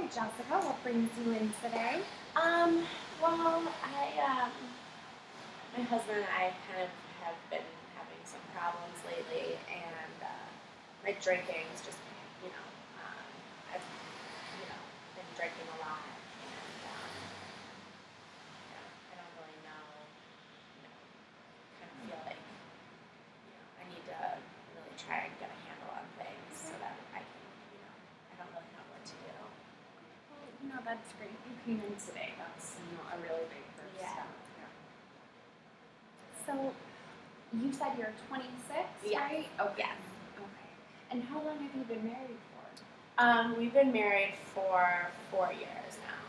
Jessica. What brings you in today? Well, my husband and I kind of have been having some problems lately, and my drinking's just, you know, I've, been drinking a lot, and I don't really know, kind of feel like, I need to really try and get a handle on things so that I can, I don't really know what to do. Well, that's great. You came in today. That's a really big first step. Yeah. So, you said you're 26, Yeah. right? Okay. Yeah. Okay. And how long have you been married for? We've been married for 4 years now.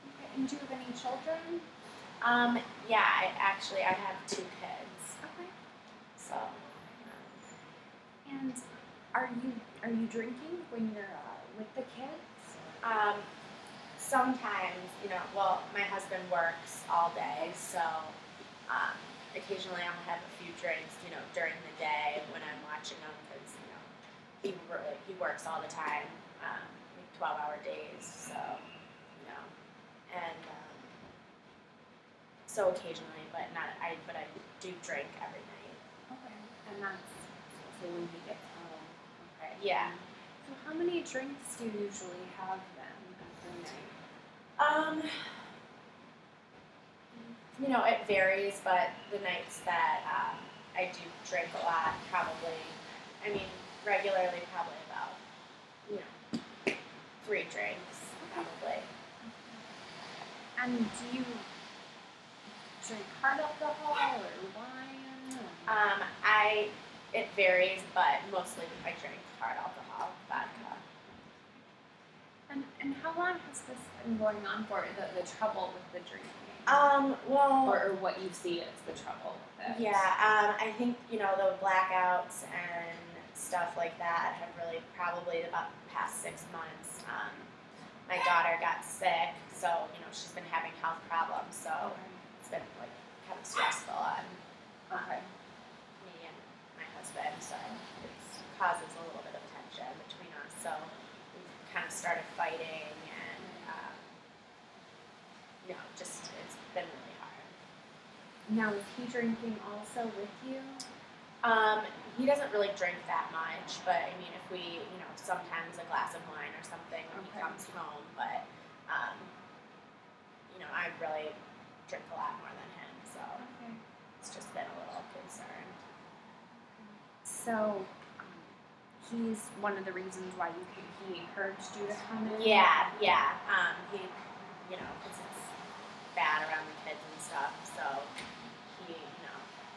Okay. And do you have any children? Yeah, I have 2 kids. Okay. So. And are you drinking when you're with the kids? Sometimes, well, my husband works all day, so occasionally I'll have a few drinks, during the day when I'm watching him because, he works all the time, 12-hour days, so, and so occasionally, but I do drink every night. Okay. And that's so when he gets home. Okay. Yeah. So how many drinks do you usually have then every night? It varies, but the nights that I do drink a lot, regularly probably about, 3 drinks, probably. And do you drink hard alcohol or wine? It varies, but mostly I drink hard alcohol, vodka. And how long has this been going on for, the trouble with the drinking? Well... Or what you see as the trouble with it? Yeah, I think, the blackouts and stuff like that have really probably about the past 6 months. My daughter got sick, so, she's been having health problems, so it's been, kind of stressful on me and my husband, so it causes a little bit of tension between us, so we've kind of started fighting, and, it's been really hard. Now, is he drinking also with you? He doesn't really drink that much, but if we, sometimes a glass of wine or something when he comes home, but, I really drink a lot more than him, so it's just been a little concern. So, he's one of the reasons why he encouraged you to come in? Yeah. He, because it's bad around the kids and stuff, so he,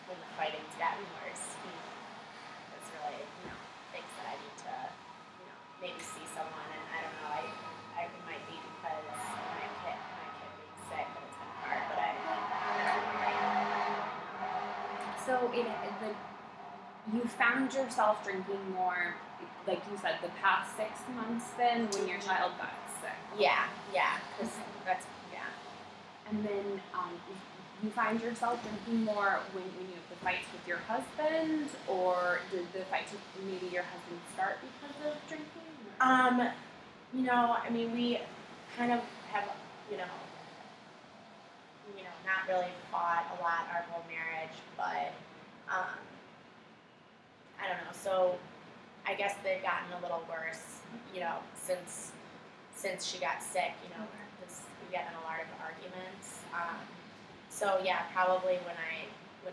when the fighting's gotten worse, he was really, thinks that I need to, maybe see someone, and I don't know, it might be because my kid being sick, but it's been hard, but I So you found yourself drinking more, like you said, the past 6 months then when your child got sick? Yeah, because that's. And then you find yourself drinking more when you have the fights with your husband, or did the fights with maybe your husband start because of drinking? We kind of have, not really fought a lot our whole marriage, but I don't know. So I guess they've gotten a little worse, since she got sick, because we get in a lot of arguments. So yeah, probably when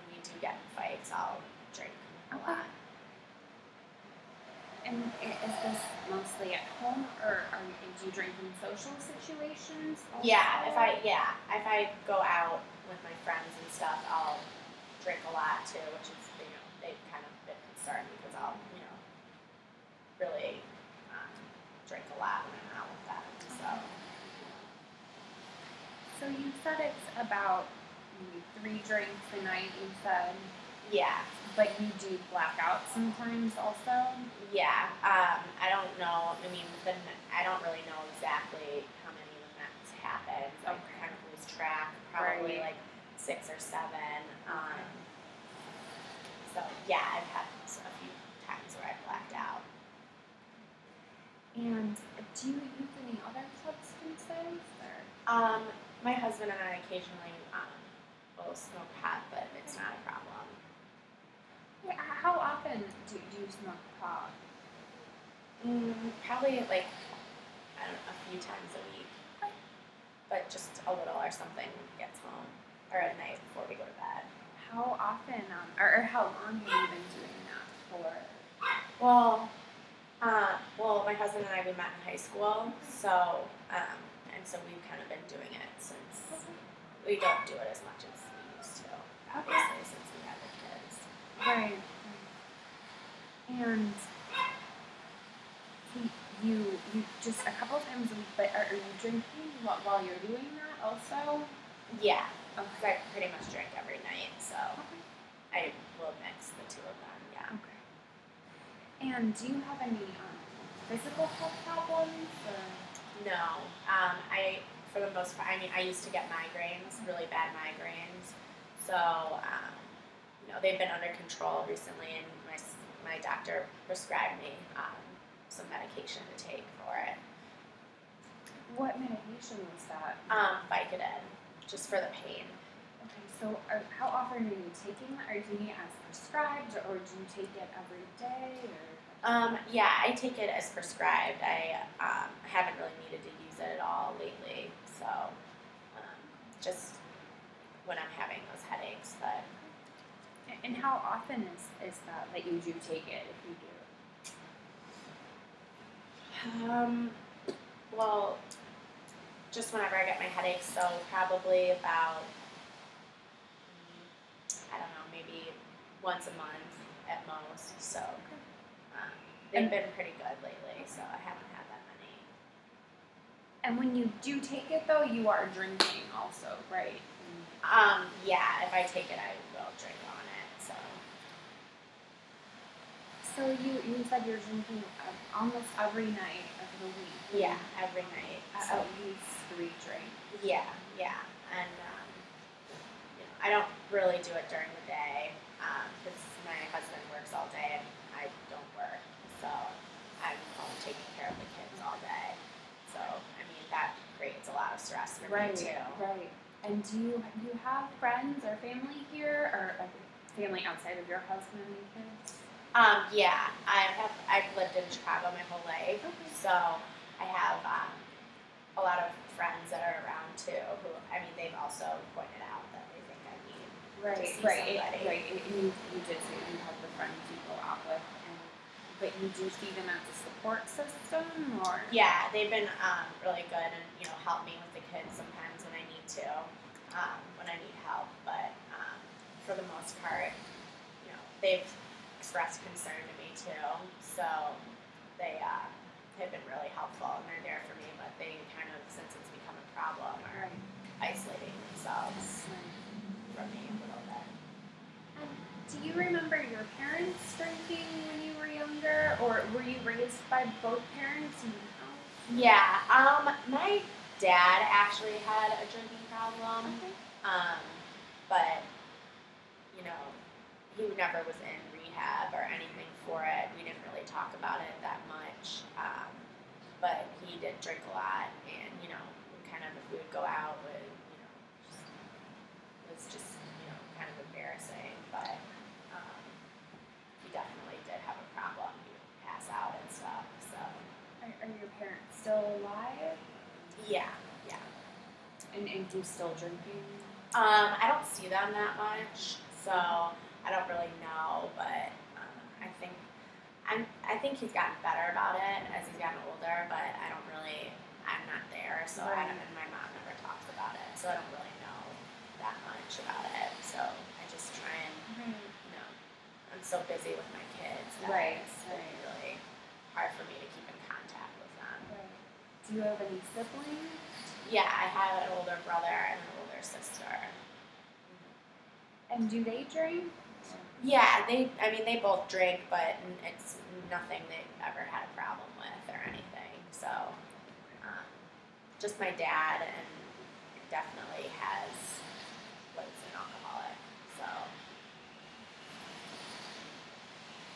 we do get in fights, I'll drink a lot. And is this mostly at home, or do you drink in social situations also? Yeah, if I go out with my friends and stuff, I'll drink a lot too, which is, they've kind of been concerned because I'll, really drink a lot when I'm out with them, so. So you said it's about maybe 3 drinks a night, you said? Yeah. But you do black out sometimes also? Yeah, I don't know, I don't really know exactly how many of them that's happened. I kind of lose track, probably like 6 or 7. So yeah, I've had a few times where I've blacked out. And Do you use any other substances? My husband and I occasionally will smoke pot, but it's not a problem. Yeah, how often do you smoke pot? Probably like, I don't know, a few times a week. But just a little or something when he gets home, or at night before we go to bed. How often, or how long have you been doing that for? Well, my husband and I, we met in high school, so, and so we've kind of been doing it since. We don't do it as much as we used to, obviously, since we had the kids. Right. And you just a couple of times a week, but are you drinking while you're doing that also? Yeah. Okay. Because I pretty much drink every night, so I will mix the two of them, yeah. Okay. And do you have any physical health problems? Or? No. For the most part, I used to get migraines, really bad migraines. So, they've been under control recently, and my doctor prescribed me some medication to take for it. What medication was that? Vicodin, just for the pain. Okay, so how often are you taking that? Are you taking it as prescribed, or do you take it every day? Or? Yeah, I take it as prescribed. I haven't really needed to use it at all lately, so just when I'm having those headaches. But and how often is that you do take it, if you do? Well, just whenever I get my headaches, so probably about, I don't know, maybe once a month at most. So they've been pretty good lately, so I haven't had that many. And when you do take it, though, you are drinking also, right? Yeah, if I take it, I will drink on it, so. So you said you're drinking almost every night of the week. Yeah, every night. At least 3 drinks. Yeah, and I don't really do it during the day because my husband works all day and I don't work, so I'm home taking care of the kids all day. So that creates a lot of stress for me too. Right. And do you have friends or family here, or family outside of your husband and kids? Yeah, I've lived in Chicago my whole life, so I have a lot of friends that are around too. Who they've also pointed out that they think I need to see somebody. Right. And you did say you have the friends you go out with, but you do see them as a support system, or? Yeah, they've been really good and help me with the kids sometimes when I need to, when I need help. But for the most part, they've expressed concern to me too, so they have been really helpful and they're there for me. But they kind of, since it's become a problem, are isolating themselves from me a little bit. And do you remember your parents drinking when you were younger, or were you raised by both parents? Yeah, my dad actually had a drinking problem, but he never was in rehab or anything for it. We didn't really talk about it that much, but he did drink a lot, and kind of if we would go out, it was just kind of embarrassing. But he definitely did have a problem. He would pass out and stuff. So, are your parents still alive? Yeah. And you still drinking? I don't see them that much, so I don't really know, but I think he's gotten better about it as he's gotten older, but I'm not there, so and my mom never talks about it, so I don't really know that much about it. So I just try and, I'm so busy with my kids that it's really hard for me to keep in contact with them. Right. Do you have any siblings? Yeah, I have an older brother and an older sister. And do they drink? Yeah, they both drink, but it's nothing they've ever had a problem with or anything. So, just my dad, and definitely was an alcoholic. So.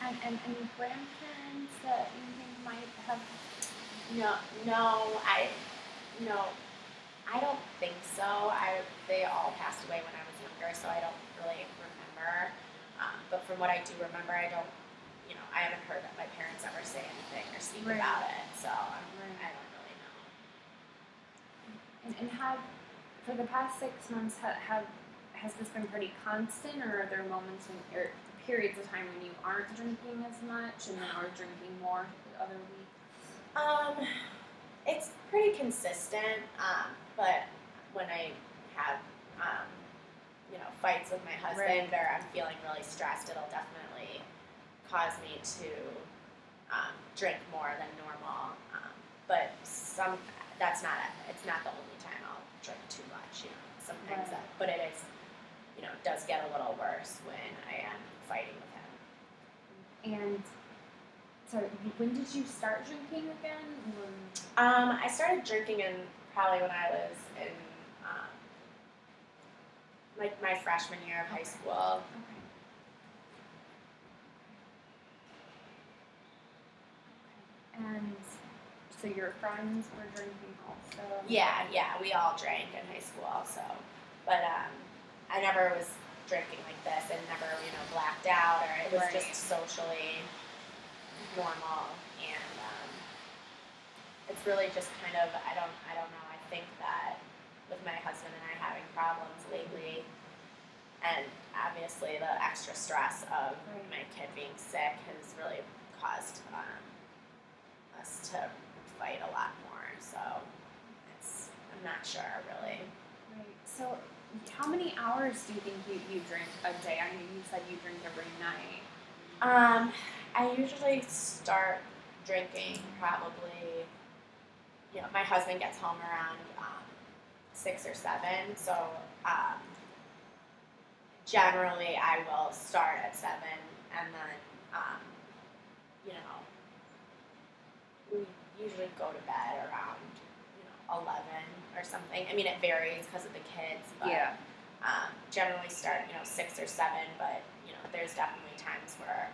And grandparents that you think might have No, no, I don't think so. They all passed away when I was younger, so I don't really remember. But from what I do remember, I haven't heard my parents ever say anything or speak Right. about it, so Right. I don't really know. And have, for the past 6 months, has this been pretty constant, or are there moments when, or periods of time when you aren't drinking as much and then are drinking more the other weeks? It's pretty consistent, but when I have, fights with my husband or I'm feeling really stressed, it'll definitely cause me to drink more than normal. But it's not the only time I'll drink too much. Sometimes Right. but it is, does get a little worse when I am fighting with him. And so, when did you start drinking again? I started drinking probably when I was in like my freshman year of high school. Okay. And so your friends were drinking also? Yeah, we all drank in high school, so, but I never was drinking like this, and never, blacked out, or it was Right. just socially normal, and it's really just kind of, I don't know. I think that with my husband and I having problems lately, and obviously the extra stress of Right. my kid being sick has really caused us to fight a lot more. So I'm not sure really. Right. So, how many hours do you think you drink a day? I mean, you said you drink every night. I usually start drinking probably, my husband gets home around 6 or 7, so generally I will start at 7, and then, we usually go to bed around, 11 or something. I mean, it varies because of the kids, but Yeah. Generally start, 6 or 7, but, there's definitely times where,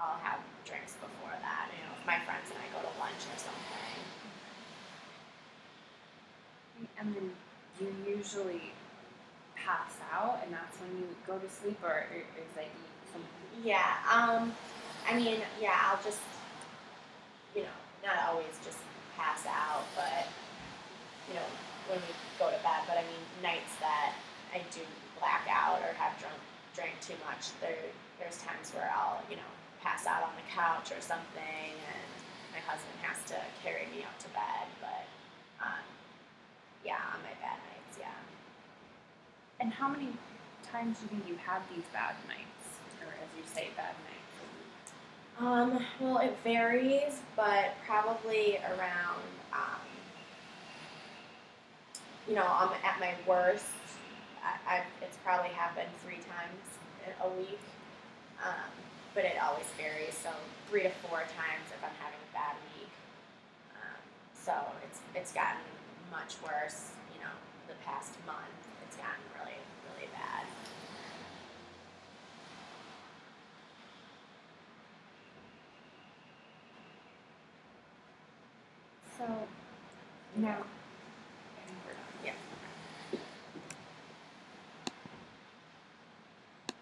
I'll have drinks before that, if my friends and I go to lunch or something. And then you usually pass out, and that's when you go to sleep, or is that something? Yeah, I'll just, not always just pass out, but, when we go to bed, but I mean, nights that I do black out or have drank too much, there's times where I'll, pass out on the couch or something, and my husband has to carry me up to bed, but, on my bad nights, yeah. And how many times do you think you have these bad nights, or as you say, bad nights? Well, it varies, but probably around, I'm at my worst. It's probably happened 3 times a week, but it always varies. So 3 to 4 times if I'm having a bad week. So it's gotten much worse. The past month, it's gotten really, really bad. So now,